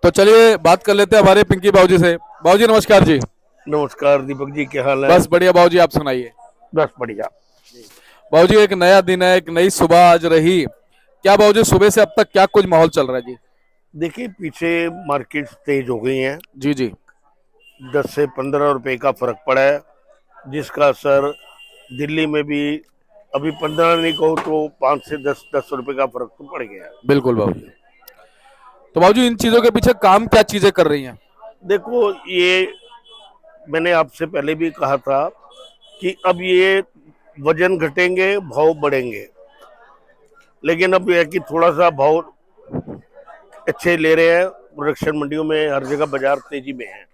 तो चलिए बात कर लेते हैं हमारे पिंकी बाबूजी से। बाबूजी नमस्कार जी। नमस्कार दीपक जी, क्या हाल है? बस बढ़िया बाबूजी, आप सुनाइए। बस बढ़िया। बाबूजी एक नया दिन है, एक नई सुबह आज रही। क्या बाबूजी सुबह से अब तक क्या कुछ माहौल चल रहा है जी? देखिए, पीछे मार्केट तेज हो गई हैं। जी जी। 10 से 15 रुपए का फर्क पड़ा है, जिसका असर दिल्ली में भी अभी 15 नहीं कहो तो 5 से 10 रुपए का फर्क तो पड़ गया है। बिल्कुल बाबूजी। तो बाबूजी इन चीजों के पीछे काम क्या चीजें कर रही हैं? देखो, ये मैंने आपसे पहले भी कहा था कि अब ये वजन घटेंगे, भाव बढ़ेंगे। लेकिन अब यह है कि थोड़ा सा भाव अच्छे ले रहे हैं। प्रोडक्शन मंडियों में हर जगह बाजार तेजी में है,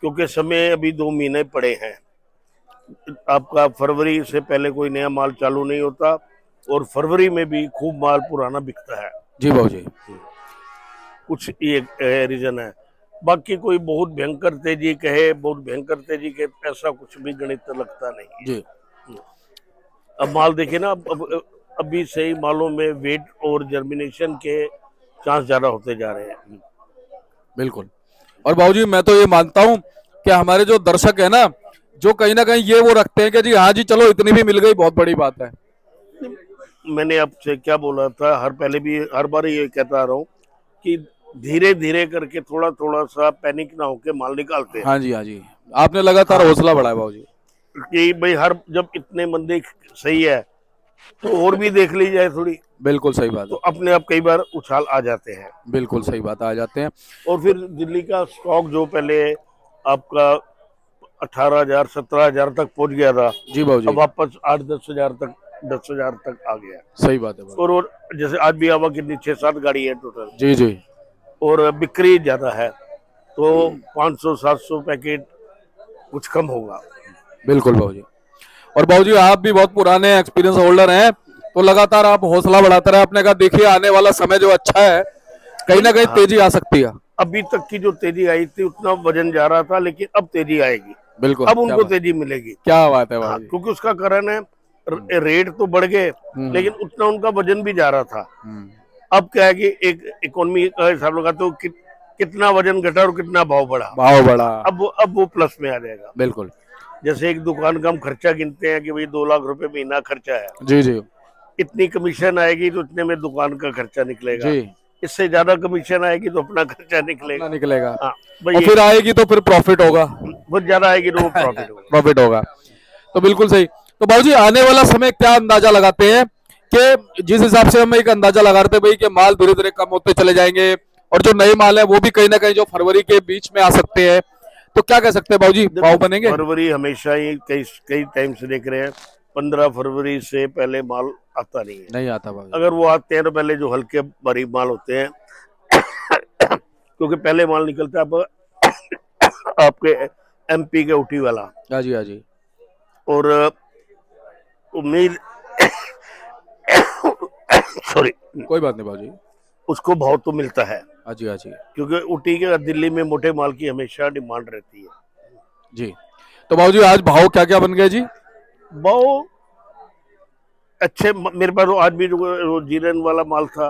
क्योंकि समय अभी 2 महीने पड़े हैं। आपका फरवरी से पहले कोई नया माल चालू नहीं होता, और फरवरी में भी खूब माल पुराना बिकता है। जी बाबूजी। कुछ ये रीजन है। बाकी कोई बहुत भयंकर तेजी कहे, बहुत भयंकर तेजी के, ऐसा कुछ भी गणित लगता नहीं। जी अब माल देखिए ना, अभी सही मालों में वेट और जर्मिनेशन के चांस ज्यादा होते जा रहे हैं। बिल्कुल। और बाबूजी मैं तो ये मानता हूँ कि हमारे जो दर्शक है ना, जो कहीं ना कहीं ये वो रखते हैं कि जी हाँ जी चलो इतनी भी मिल गई बहुत बड़ी बात है। मैंने आपसे क्या बोला था, पहले भी हर बार ये कहता रहा हूँ कि धीरे धीरे करके थोड़ा थोड़ा सा पैनिक ना होके माल निकालते हैं। हाँ जी हाँ जी। आपने लगातार हाँ, हौसला बढ़ाया बाबूजी। कि भाई हर जब इतने मंदी सही है तो और भी देख ली जाए थोड़ी, बिल्कुल सही बात तो है। अपने आप कई बार उछाल आ जाते हैं। बिल्कुल सही बात, आ जाते हैं। और फिर दिल्ली का स्टॉक जो पहले आपका 18,000 17,000 तक पहुंच गया था, जी बाबूजी। अब वापस 8-10 हजार तक, 10,000 तक आ गया। सही बात है बाबूजी। और जैसे आज भी आवा कितनी 6-7 गाड़ी है टोटल, जी जी। और बिक्री ज्यादा है, तो 500-700 पैकेट कुछ कम होगा। बिल्कुल बाबूजी। और बाबूजी आप भी बहुत पुराने एक्सपीरियंस होल्डर हैं, तो लगातार आप हौसला बढ़ाते रहे। आपने कहा देखिए आने वाला समय जो अच्छा है, कहीं ना कहीं हाँ, तेजी आ सकती है। अभी तक की जो तेजी आई थी उतना वजन जा रहा था, लेकिन अब तेजी आएगी। बिल्कुल, अब क्या उनको बात, तेजी मिलेगी। क्या बात है हाँ, बाबूजी। क्योंकि उसका कारण है रेट तो बढ़ गए, लेकिन उतना उनका वजन भी जा रहा था। हम्म। अब क्या है कि एक इकोनॉमी का हिसाब लगा तो कितना वजन घटा और कितना भाव बढ़ा। भाव बढ़ा। अब वो प्लस में आ जाएगा। बिल्कुल। जैसे एक दुकान का हम खर्चा गिनते हैं कि भाई 2 लाख रुपए महीना खर्चा है, जी जी। इतनी कमीशन आएगी तो इतने में दुकान का खर्चा निकलेगा, जी। इससे ज्यादा कमीशन आएगी तो अपना खर्चा अपना निकलेगा। निकलेगा। हाँ और भाई, फिर आएगी तो फिर प्रॉफिट होगा। बहुत ज्यादा आएगी तो वो प्रॉफिट होगा। प्रॉफिट होगा। तो बिल्कुल सही। तो बाबूजी आने वाला समय क्या अंदाजा लगाते हैं कि जिस हिसाब से हम एक अंदाजा लगा रहे थे भाई कि माल धीरे धीरे कम होते चले जाएंगे, और जो नए माल है वो भी कहीं ना कहीं जो फरवरी के बीच में आ सकते हैं, तो क्या कह सकते हैं बाबूजी, देखो, भाव बनेंगे? फरवरी हमेशा ही कई कई टाइम से देख रहे हैं, 15 फरवरी से पहले माल आता नहीं है। नहीं आता बाबूजी। अगर वो आते हैं तो पहले जो हल्के भारी माल होते हैं, क्योंकि पहले माल निकलता है आपके एमपी के उठी वाला। हाँ जी हाँ जी। और उम्मीद सॉरी, कोई बात नहीं बाबूजी। उसको भाव तो मिलता है, हाँ जी हाँ जी। क्योंकि उठी के दिल्ली में मोटे माल की हमेशा डिमांड रहती है। जी। तो बाबूजी आज भाव क्या क्या बन गए जी? भाव अच्छे, मेरे पास तो आज भी जो जीरन वाला माल था,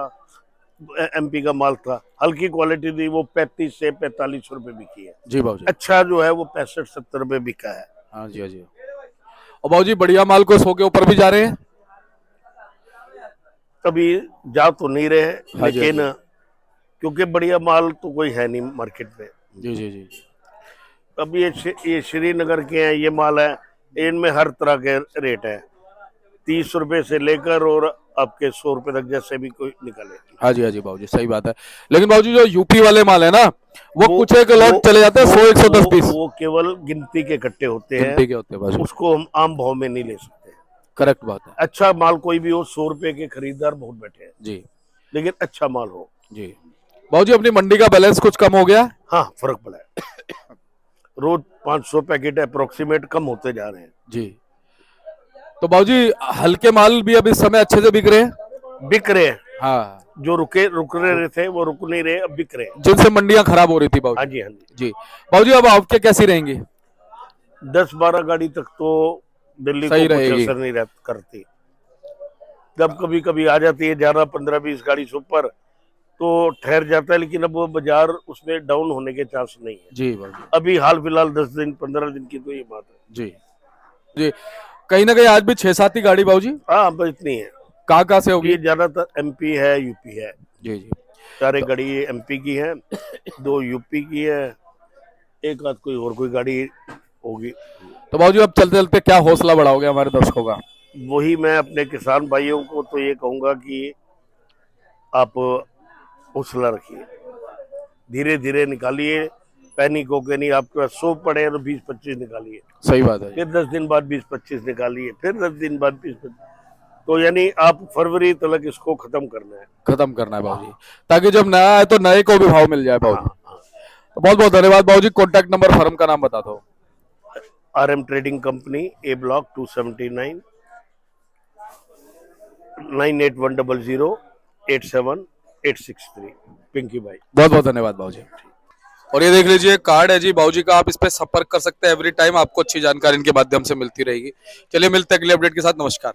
एमपी का माल था, हल्की क्वालिटी थी, वो 35 से 45 रुपए बिकी है। जी बाबूजी। अच्छा जो है वो 65-70 रुपए बिका है। हाँ जी हाँ जी। और बाबूजी बढ़िया माल को 100 के ऊपर भी जा रहे हैं? कभी जा तो नहीं रहे, हाँ जी हाँ लेकिन जी। क्योंकि बढ़िया माल तो कोई है नहीं मार्केट में। जी जी जी। अब ये श्रीनगर के हैं, ये माल है, इनमें हर तरह के रेट है, 30 रुपए से लेकर और आपके 100 रुपए तक, जैसे भी कोई निकले। हाँ जी बाबूजी, सही बात है। लेकिन बाबूजी जो यूपी वाले माल है ना, वो वो कुछ एक लॉट चले जाते हैं 100 110 पीस। वो केवल गिनती के कट्टे होते हैं, गिनती के होते हैं बाबूजी। उसको हम आम भाव में नहीं ले सकते। करेक्ट बात है। अच्छा माल कोई भी हो, 100 रुपए के खरीदार बहुत बैठे हैं, जी लेकिन अच्छा माल हो। जी। बाबूजी अपनी मंडी का बैलेंस कुछ कम हो गया? हाँ, फर्क पड़ा है। रोज 500 पैकेट अप्रोक्सीमेट कम होते जा रहे हैं। जी। तो बाबूजी हल्के माल भी अब इस समय अच्छे से बिक रहे हैं? बिक रहे हैं। हाँ। जो रुक रहे थे वो रुक नहीं रहे, अब बिक रहे हैं। जिनसे मंडियां खराब हो रही थी हाँ बाबूजी। जी, हाँ जी। जी। बाबूजी अब आपके कैसी रहेंगी? 10-12 गाड़ी तक तो दिल्ली को सही कुछ रहेगी। असर नहीं करती। जब कभी कभी आ जाती है 11-15-20 गाड़ी से ऊपर, तो ठहर जाता है, लेकिन अब वो बाजार उसमें डाउन होने के चांस नहीं है जी बाबूजी। अभी हाल फिलहाल 10 दिन 15 दिन की तो ये बात है। जी जी। कहीं ना कहीं आज भी 6-7 ही गाड़ी बाबूजी। हाँ बस इतनी है। कहाँ से होगी? ये ज्यादातर एमपी है, यूपी है। जी जी। 4 गाड़ी एमपी की है, 2 यूपी की है, एक आध कोई और कोई गाड़ी होगी। तो बाबूजी अब चलते चलते क्या हौसला बढ़ाओगे हमारे दर्शकों का? वही मैं अपने किसान भाइयों को तो ये कहूंगा कि आप हौसला रखिए, धीरे धीरे निकालिए, पैनिक होके नहीं। आपके पास 100 पड़े हैं तो 20-25 निकालिए, सही बात है। फिर 10 दिन बाद 20-25 निकालिए, फिर 10 दिन बाद 20-25। तो यानी आप फरवरी तक इसको खत्म करना है। खत्म करना है बाबूजी, ताकि जब नया आए तो नए को भी भाव मिल जाए बाबूजी। हाँ, तो बहुत बहुत धन्यवाद बाबूजी। कॉन्टैक्ट नंबर फर्म का नाम बता दो। RM trading company, A block 279, 9810087863। Pinky भाई। बहुत बहुत धन्यवाद बाबूजी। और ये देख लीजिए कार्ड है जी बाबूजी का, आप इस पे संपर्क कर सकते हैं। एवरी टाइम आपको अच्छी जानकारी इनके माध्यम से मिलती रहेगी। चलिए मिलते हैं अगले अपडेट के साथ। नमस्कार।